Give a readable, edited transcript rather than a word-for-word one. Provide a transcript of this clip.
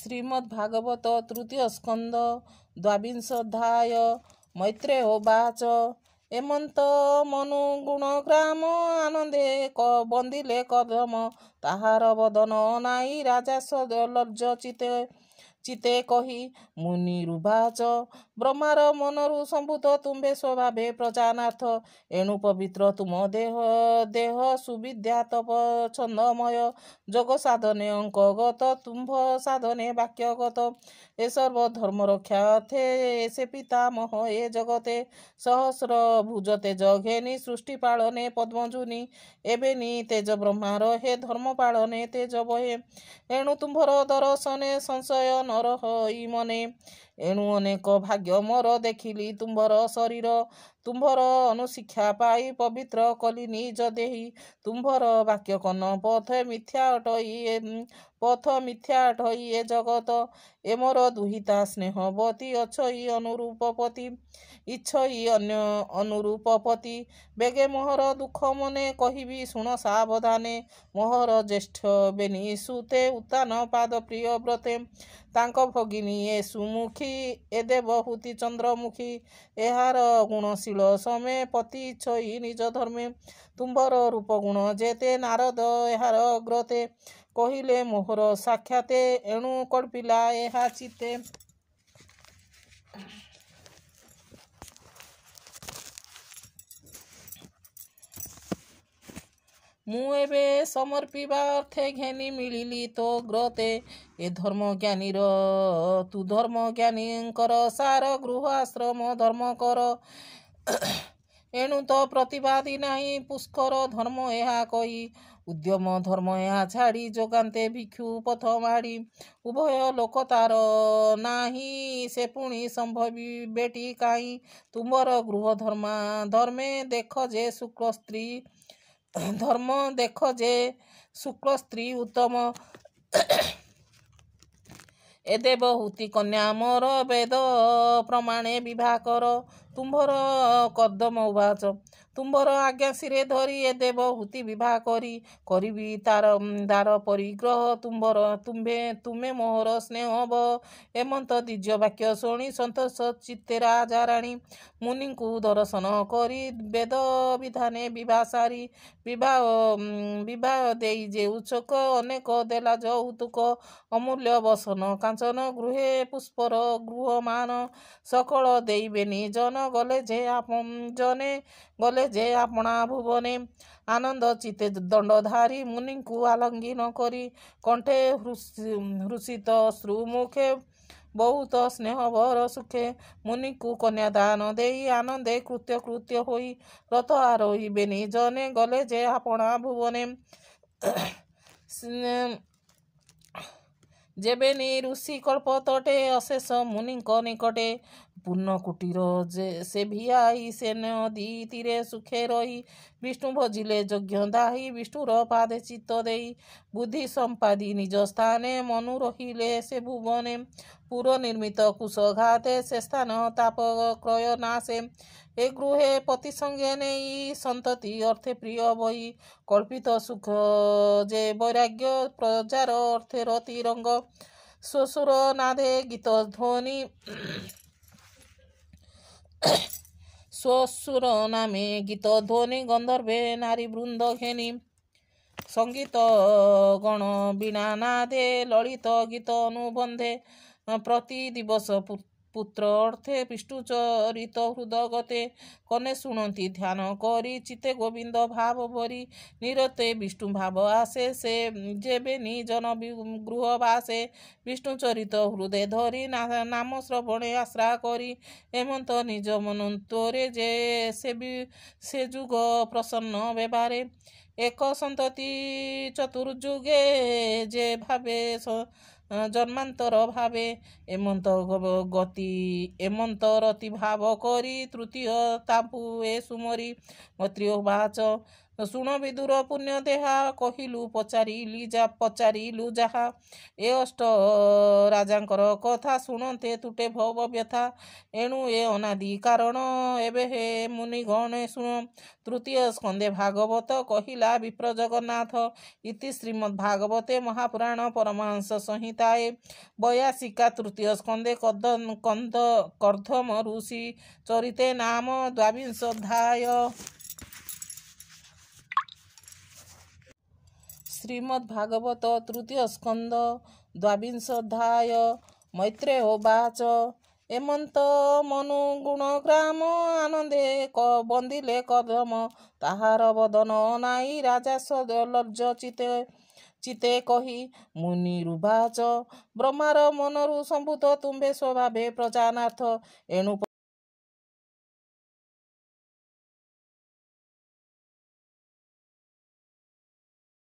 श्रीमद्भागवत तृतीय स्कंद द्वाविंशोऽध्याय मैत्रेयोवाच एमंत मनु गुणग्राम आनंदे बंदिले कदम ताहार बदन नाई राजा लज्ज चिते कही मुनिरुवाच ब्रह्मार मनरु संभूत तुम्बे स्वभावे प्रजानाथ एणु पवित्र तुम देह सुविद्या तप छंदमय जोग साधने अंकगत तुम्भ साधने वाक्यगत ए सर्व धर्म रक्षा थे ऐसे पितामह ए जगते सहस्र भुज तेज घेनी सृष्टि पालने पद्मजुनी एबेनी तेज ब्रह्मार हे धर्म पालने तेज बहे एणु तुम्भर दर्शने संशय नरह मने एणु अनेक भाग्य मोर देखिली तुम्भर शरीर तुम्भर अनुशिक्षा पाई पवित्र कली निज देही तुम्भर वाक्य कन पथ मिथ्या अटई ए जगत ए मोर दुहिता स्नेहवती अछई अनुरूपपति इच्छई अन्य अनुरूपपति बेगे मोहर दुख मने कहिबी शुण सावधाने मोहर ज्येष्ठ बेनी सुते उत्तान पाद प्रिय व्रते तांक भगिनी ए सुमुखी ए देवहूति चंद्रमुखी एहार गुणशील समे पति इच्छई निज धर्मे तुम्भर रूप गुण जेते नारद एहार ग्रते कहिले मोहर साक्षाते एणु कल्पिला एहा चिते मु एबे समर्पिबा अर्थे घेनी मिलिली तो ग्रते ए धर्म ज्ञानीर तु धर्म ज्ञानीकर सार गृह आश्रम धर्म कर एणु तो प्रतिवादी नाही पुष्कर धर्म एहा कही उद्यम धर्म एहा छाड़ी जोगान्ते भिक्षु पथ माड़ी उभय लोक तार नाही से पुणी संभवी बेटी काई तुमर गृह धर्मे देख जे शुक्ल स्त्री धर्म देख जे शुक्ल स्त्री उत्तम ए देवहूति कन्या मोर वेद प्रमाणे विवाह कर तुम्भर कदम उवाच तुम्भर आज्ञा सिरे धरी ए देवहूति विवाह करी तार दार परिग्रह तुम्भर तुम्हे मोहर स्नेह एमंत दिज्य वाक्य शुणी संतोष चित्ते राजा राणी मुनि को दर्शन करी वेद विधाने विवाह सारी विवाह देई जे उचक अनेक देला यौतुक अमूल्य बसन कांचन गृहे पुष्पर गृहमान सकल देईबेनी जन गले जे आपणा भुवने आनंद चिते दंडधारी मुनि को आलिंगन करी कंठे हृषित श्रुमुखे बहुत स्नेहभर सुखे मुनि को कन्यादान देई आनंदे कृत्य होई रथ आरोहिबेनी जने गले जे आपणा भुवने जेबेनी ऋषि कल्प तटे अशेष मुनिक निकटे पूर्ण कुटीर से भियाई से नदी तीरे सुखे रही विष्णु भजिले यज्ञ दाही विष्णुर पादे चित्त देई बुद्धि संपादी निज स्थाने मनु रहिले से भुवने पूर्व निर्मित कुशघाते से स्थान ताप क्रय नाशे ए गृहे पति संगे नेई संतति अर्थे प्रिय बही कल्पित सुख जे वैराग्य प्रजार अर्थे रति रंग स्वसुर नादे गीत ध्वनि स्वसुर नामे गीत ध्वनि गंधर्वे नारी वृंद घेनी संगीत गण बीणा नादे ललित गीत अनुबंधे प्रति दिवस पुत्र अर्थे विष्णु चरित हृदगते कने शुणती ध्यान करी चिते गोविंद भाव भरी निरते विष्णु भाव आसे से जेबे निजन गृह बासे विष्णु चरित हृदय धरी नाम श्रवणे आश्रा करी एमंत निज मनंतरे जे से जुग प्रसन्न व्यवहारे एक संतति चतुर्जुगे जे भावे जन्मांतर भावे एमंत रति भाव करी तृतीय तापु ए सुमरी मैत्रेयोवाच ଶୁଣ ବିଦୁର ପୁଣ୍ୟ ଦେହା କହିଲୁ ପଚାରିଲୁ ଯାହା ଏ ଅଷ୍ଟ ରାଜାଙ୍କର କଥା ଶୁଣନ୍ତେ ତୁଟେ ଭବ ବ୍ୟଥା ଏଣୁ ଏ ଅନାଦି କାରଣ ଏବେ ହେ ମୁନିଗଣେ ଶୁଣ। ତୃତୀୟ ସ୍କନ୍ଧେ ଭାଗବତ କହିଲା ବିପ୍ର ଜଗନ୍ନାଥ ଇତି ଶ୍ରୀମଦ୍ ଭାଗବତେ ମହାପୁରାଣ ପରମହଂସ ସଂହିତାଏ 82 ତୃତୀୟ ସ୍କନ୍ଧେ କର୍ଦ୍ଦମ ଋଷି ଚରିତେ ନାମ 22 ଅଧ୍ୟାୟ। ଶ୍ରୀମଦ୍ ଭାଗବତ ତୃତୀୟ ସ୍କନ୍ଧ 22 ଅଧ୍ୟାୟ। ମୈତ୍ରେୟ ଉବାଚ ଏମନ୍ତ ମନୁ ଗୁଣ ଗ୍ରାମ ଆନନ୍ଦେ ବନ୍ଦିଲେ କଦମ ତାହାର ବଦନ ନାଇ ରାଜା ଲଜ୍ଜ ଚିତେ କହି ମୁନିରୁବାଚ ବ୍ରହ୍ମାର ମନରୁ ସମ୍ଭୂତ ତୁମ୍ଭେ ସ୍ୱଭାବେ ପ୍ରଜାନାଥ ଏଣୁ